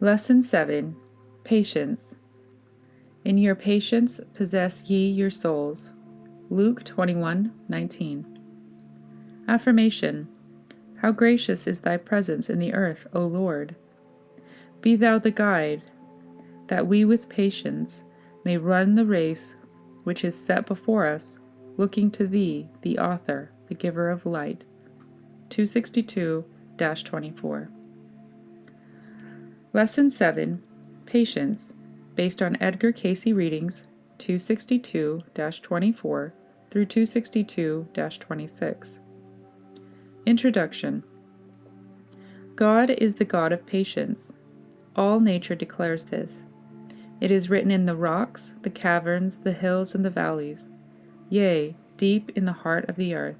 Lesson 7. Patience. In your patience possess ye your souls. Luke 21:19. Affirmation. How gracious is thy presence in the earth, O Lord! Be thou the guide, that we with patience may run the race which is set before us, looking to thee, the author, the giver of light. 262-24. Lesson 7. Patience, based on Edgar Cayce readings 262-24 through 262-26. Introduction. God is the God of patience. All nature declares this. It is written in the rocks, the caverns, the hills, and the valleys, yea, deep in the heart of the earth.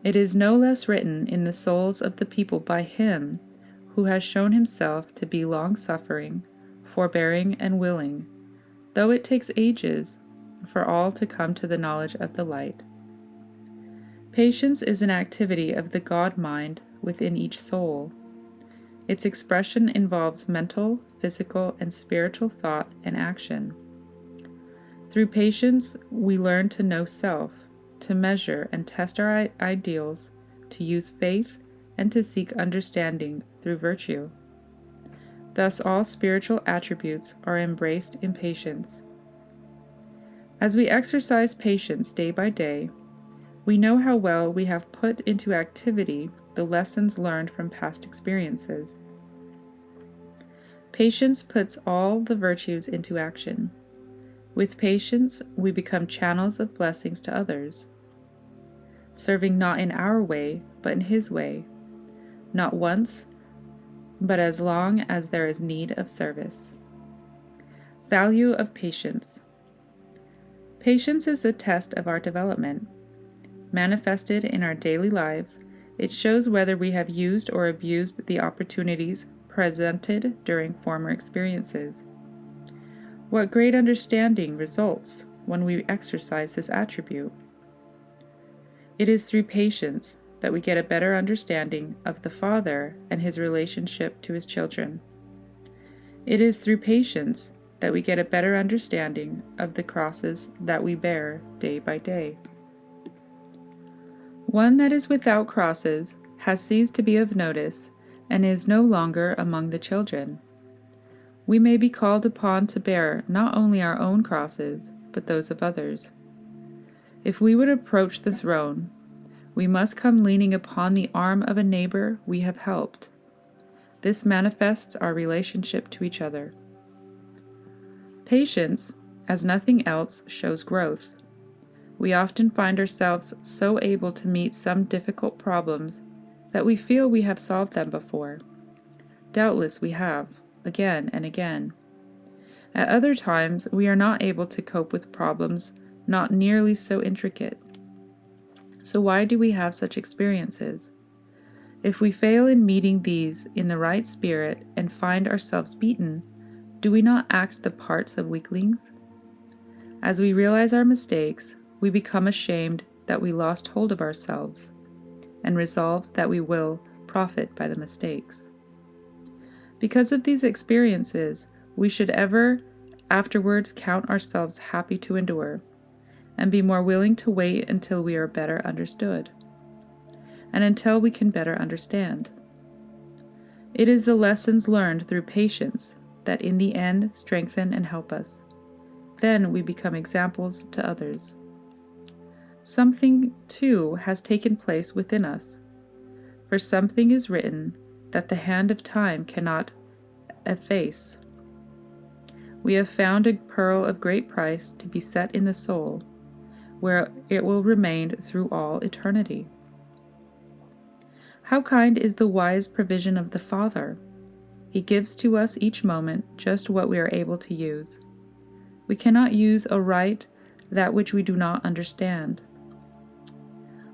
It is no less written in the souls of the people by Him who has shown Himself to be long-suffering, forbearing, and willing, though it takes ages for all to come to the knowledge of the light. Patience is an activity of the God mind within each soul. Its expression involves mental, physical, and spiritual thought and action. Through patience, we learn to know self, to measure and test our ideals, to use faith, and to seek understanding through virtue. Thus, all spiritual attributes are embraced in patience. As we exercise patience day by day, we know how well we have put into activity the lessons learned from past experiences. Patience puts all the virtues into action. With patience, we become channels of blessings to others, serving not in our way, but in His way, not once, but as long as there is need of service. Value of patience. Patience is a test of our development. Manifested in our daily lives, it shows whether we have used or abused the opportunities presented during former experiences. What great understanding results when we exercise this attribute. It is through patience that we get a better understanding of the Father and His relationship to His children. It is through patience that we get a better understanding of the crosses that we bear day by day. One that is without crosses has ceased to be of notice and is no longer among the children. We may be called upon to bear not only our own crosses, but those of others. If we would approach the throne, we must come leaning upon the arm of a neighbor we have helped. This manifests our relationship to each other. Patience, as nothing else, shows growth. We often find ourselves so able to meet some difficult problems that we feel we have solved them before. Doubtless we have, again and again. At other times, we are not able to cope with problems not nearly so intricate. So why do we have such experiences? If we fail in meeting these in the right spirit and find ourselves beaten, do we not act the parts of weaklings? As we realize our mistakes, we become ashamed that we lost hold of ourselves, and resolve that we will profit by the mistakes. Because of these experiences, we should ever afterwards count ourselves happy to endure, and be more willing to wait until we are better understood, and until we can better understand. It is the lessons learned through patience that in the end strengthen and help us. Then we become examples to others. Something, too, has taken place within us, for something is written that the hand of time cannot efface. We have found a pearl of great price to be set in the soul, where it will remain through all eternity. How kind is the wise provision of the Father! He gives to us each moment just what we are able to use. We cannot use aright that which we do not understand.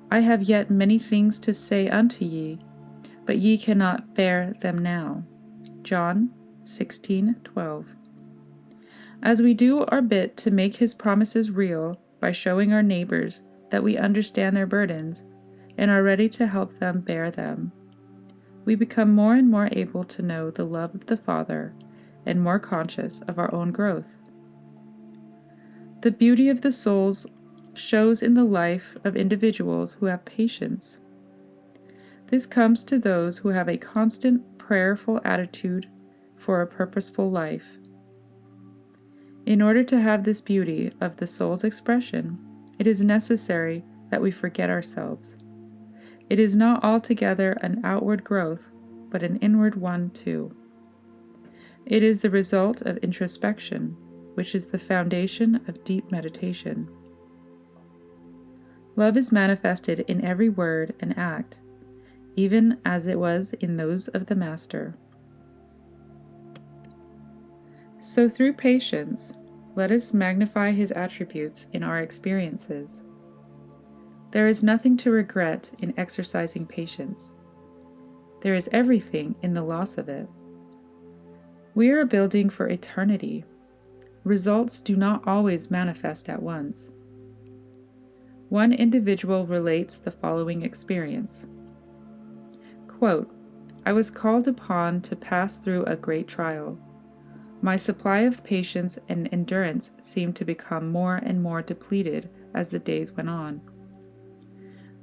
I have yet many things to say unto ye, but ye cannot bear them now. John 16:12. As we do our bit to make His promises real by showing our neighbors that we understand their burdens and are ready to help them bear them, we become more and more able to know the love of the Father and more conscious of our own growth. The beauty of the souls shows in the life of individuals who have patience. This comes to those who have a constant, prayerful attitude for a purposeful life. In order to have this beauty of the soul's expression, it is necessary that we forget ourselves. It is not altogether an outward growth, but an inward one too. It is the result of introspection, which is the foundation of deep meditation. Love is manifested in every word and act, even as it was in those of the Master. So through patience, let us magnify his attributes in our experiences. There is nothing to regret in exercising patience. There is everything in the loss of it. We are building for eternity. Results do not always manifest at once. One individual relates the following experience. Quote, I was called upon to pass through a great trial. My supply of patience and endurance seemed to become more and more depleted as the days went on.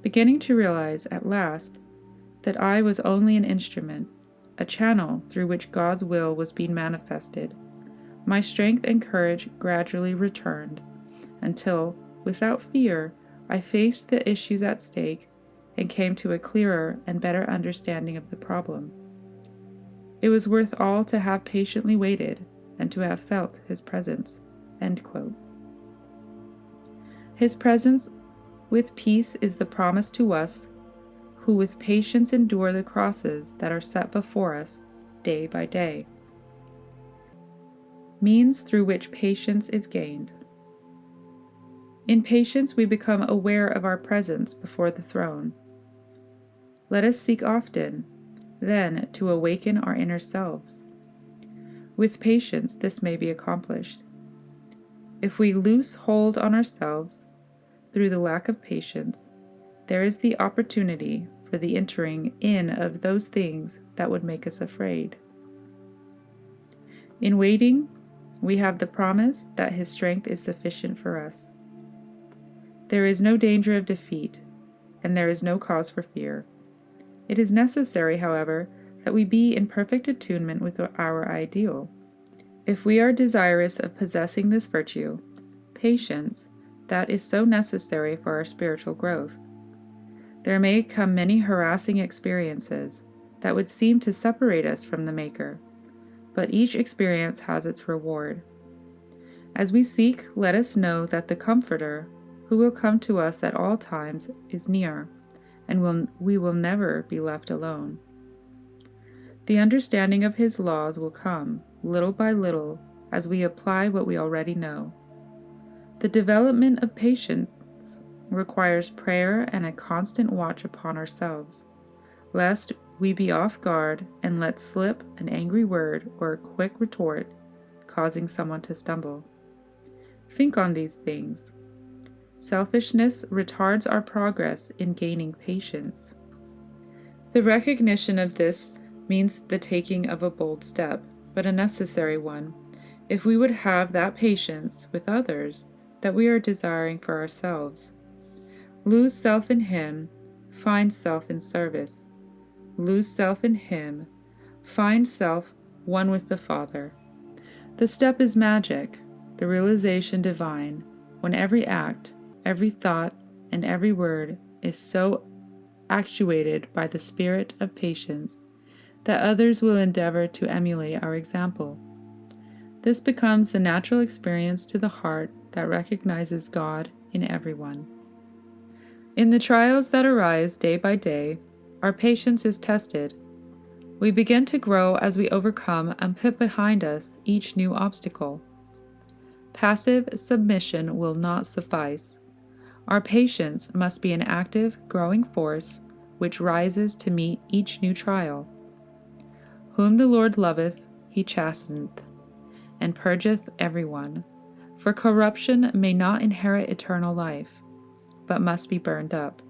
Beginning to realize at last that I was only an instrument, a channel through which God's will was being manifested, my strength and courage gradually returned, until, without fear, I faced the issues at stake and came to a clearer and better understanding of the problem. It was worth all to have patiently waited and to have felt his presence. End quote. His presence with peace is the promise to us who with patience endure the crosses that are set before us day by day. Means through which patience is gained. In patience we become aware of our presence before the throne. Let us seek often, then, to awaken our inner selves. With patience this may be accomplished. If we loose hold on ourselves through the lack of patience, there is the opportunity for the entering in of those things that would make us afraid. In waiting, we have the promise that his strength is sufficient for us. There is no danger of defeat, and there is no cause for fear. It is necessary, however, that we be in perfect attunement with our ideal. If we are desirous of possessing this virtue, patience, that is so necessary for our spiritual growth, there may come many harassing experiences that would seem to separate us from the Maker, but each experience has its reward. As we seek, let us know that the Comforter, who will come to us at all times, is near, and we will never be left alone. The understanding of his laws will come, little by little, as we apply what we already know. The development of patience requires prayer and a constant watch upon ourselves, lest we be off guard and let slip an angry word or a quick retort, causing someone to stumble. Think on these things. Selfishness retards our progress in gaining patience. The recognition of this means the taking of a bold step, but a necessary one, if we would have that patience with others that we are desiring for ourselves. Lose self in him, find self in service. Lose self in him, find self one with the Father. The step is magic, the realization divine, when every act, every thought, and every word is so actuated by the spirit of patience that others will endeavor to emulate our example. This becomes the natural experience to the heart that recognizes God in everyone. In the trials that arise day by day, our patience is tested. We begin to grow as we overcome and put behind us each new obstacle. Passive submission will not suffice. Our patience must be an active, growing force which rises to meet each new trial. Whom the Lord loveth, he chasteneth, and purgeth everyone. For corruption may not inherit eternal life, but must be burned up.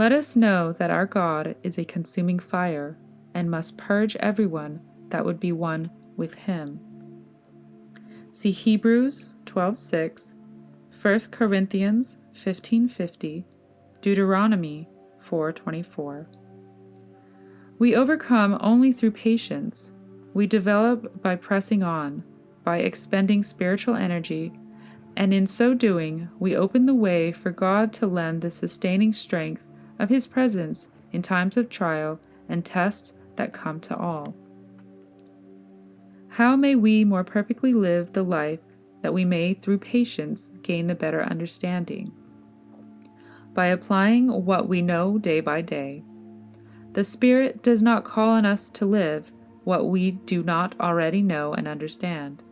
Let us know that our God is a consuming fire and must purge everyone that would be one with him. See Hebrews 12:6, 1 Corinthians 15:50, Deuteronomy 4:24. We overcome only through patience. We develop by pressing on, by expending spiritual energy, and in so doing, we open the way for God to lend the sustaining strength of His presence in times of trial and tests that come to all. How may we more perfectly live the life that we may, through patience, gain the better understanding? By applying what we know day by day. The Spirit does not call on us to live what we do not already know and understand.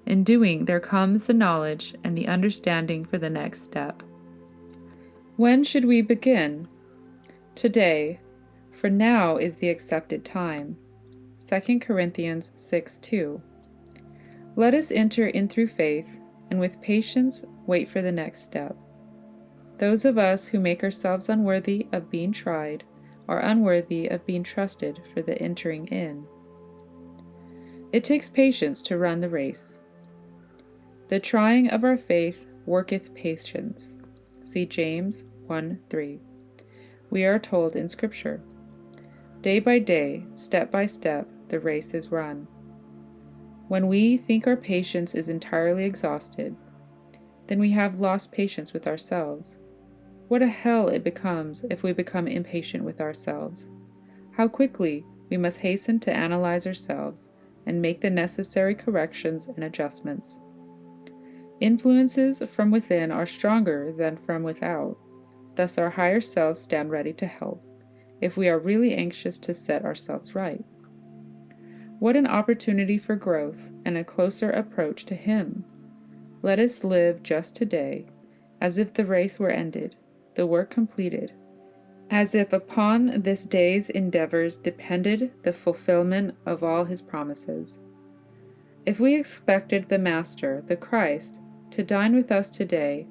In doing, there comes the knowledge and the understanding for the next step. When should we begin? Today, for now is the accepted time. 2 Corinthians 6:2. Let us enter in through faith, and with patience wait for the next step. Those of us who make ourselves unworthy of being tried are unworthy of being trusted for the entering in. It takes patience to run the race. The trying of our faith worketh patience. See James 1:3. We are told in Scripture, day by day, step by step, the race is run. When we think our patience is entirely exhausted, then we have lost patience with ourselves. What a hell it becomes if we become impatient with ourselves. How quickly we must hasten to analyze ourselves and make the necessary corrections and adjustments. Influences from within are stronger than from without, thus our higher selves stand ready to help, if we are really anxious to set ourselves right. What an opportunity for growth and a closer approach to Him! Let us live just today, as if the race were ended, the work completed, as if upon this day's endeavors depended the fulfillment of all His promises. If we expected the Master, the Christ, to dine with us today,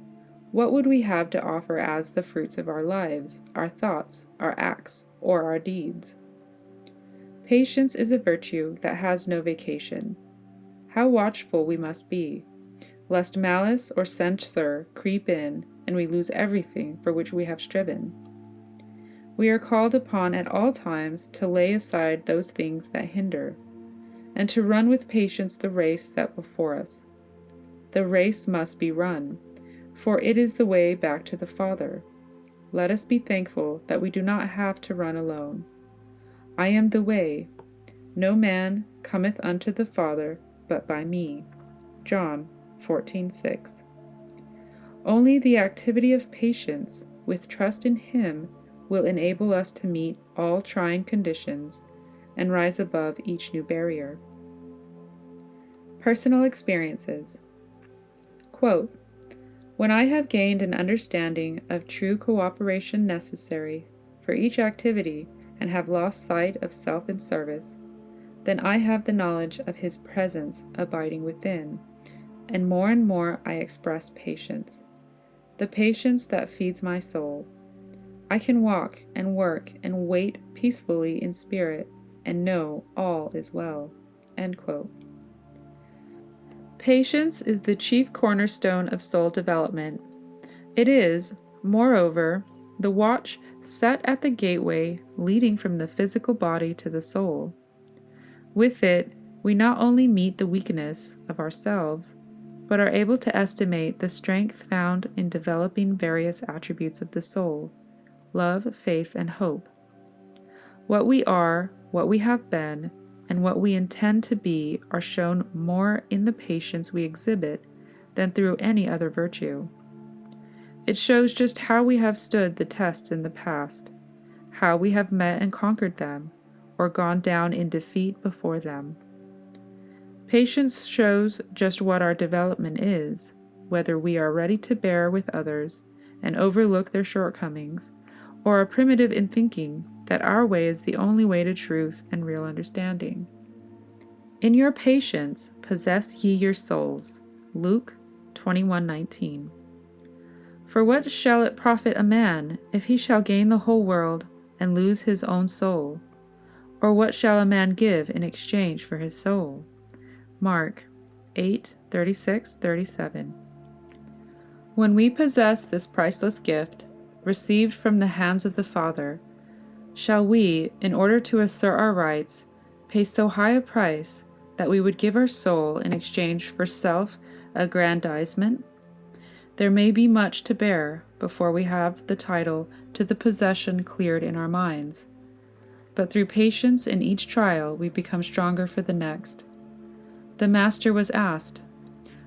what would we have to offer as the fruits of our lives, our thoughts, our acts, or our deeds? Patience is a virtue that has no vacation. How watchful we must be, lest malice or censure creep in and we lose everything for which we have striven. We are called upon at all times to lay aside those things that hinder, and to run with patience the race set before us. The race must be run, for it is the way back to the Father. Let us be thankful that we do not have to run alone. I am the way. No man cometh unto the Father but by me. John 14:6. Only the activity of patience, with trust in Him, will enable us to meet all trying conditions and rise above each new barrier. Personal experiences. Quote, when I have gained an understanding of true cooperation necessary for each activity and have lost sight of self in service, then I have the knowledge of His presence abiding within, and more I express patience, the patience that feeds my soul. I can walk and work and wait peacefully in spirit and know all is well. End quote. Patience is the chief cornerstone of soul development. It is, moreover, the watch set at the gateway leading from the physical body to the soul. With it, we not only meet the weakness of ourselves, but are able to estimate the strength found in developing various attributes of the soul, love, faith, and hope. What we are, what we have been, and what we intend to be are shown more in the patience we exhibit than through any other virtue. It shows just how we have stood the tests in the past, how we have met and conquered them, or gone down in defeat before them. Patience shows just what our development is, whether we are ready to bear with others and overlook their shortcomings, or are primitive in thinking that our way is the only way to truth and real understanding. In your patience possess ye your souls. Luke 21:19. For what shall it profit a man, if he shall gain the whole world, and lose his own soul? Or what shall a man give in exchange for his soul? Mark 8:36-37. When we possess this priceless gift, received from the hands of the Father, shall we, in order to assert our rights, pay so high a price that we would give our soul in exchange for self-aggrandizement? There may be much to bear before we have the title to the possession cleared in our minds, but through patience in each trial we become stronger for the next. The Master was asked,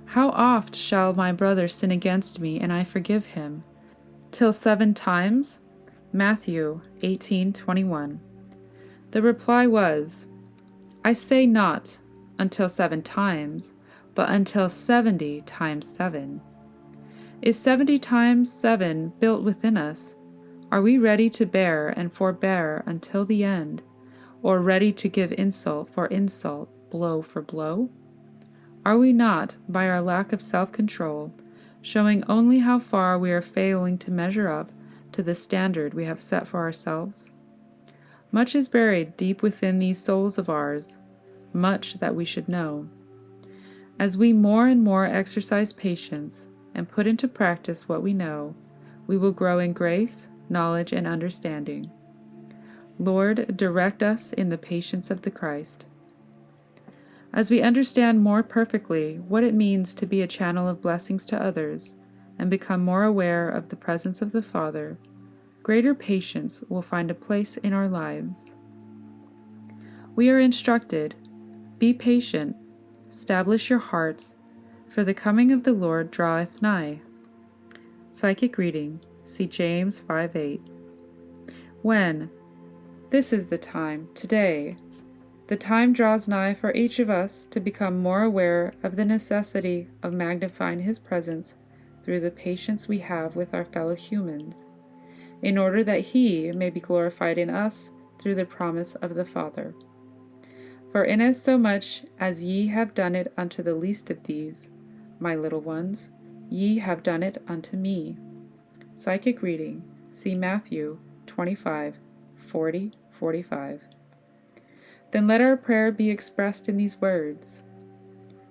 "How oft shall my brother sin against me and I forgive him? Till 7 times?" Matthew 18:21. The reply was, "I say not until 7 times, but until 70 times 7. Is 70 times 7 built within us? Are we ready to bear and forbear until the end, or ready to give insult for insult, blow for blow? Are we not, by our lack of self-control, showing only how far we are failing to measure up to the standard we have set for ourselves? Much is buried deep within these souls of ours, much that we should know. As we more and more exercise patience and put into practice what we know, we will grow in grace, knowledge, and understanding. Lord, direct us in the patience of the Christ. As we understand more perfectly what it means to be a channel of blessings to others and become more aware of the presence of the Father, greater patience will find a place in our lives. We are instructed, "Be patient, establish your hearts, for the coming of the Lord draweth nigh." Psychic reading, see James 5:8. When? This is the time, today. The time draws nigh for each of us to become more aware of the necessity of magnifying His presence through the patience we have with our fellow humans, in order that He may be glorified in us through the promise of the Father. For inasmuch as ye have done it unto the least of these, my little ones, ye have done it unto me. Psychic reading, see Matthew 25:40-45. Then let our prayer be expressed in these words: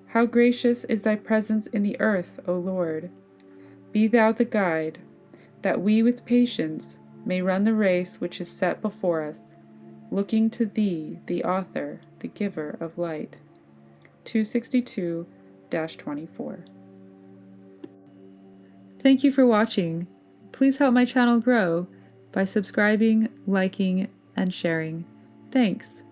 How gracious is thy presence in the earth, O Lord! Be thou the guide, that we with patience may run the race which is set before us, looking to thee, the author, the giver of light. 262-24. Thank you for watching. Please help my channel grow by subscribing, liking, and sharing. Thanks.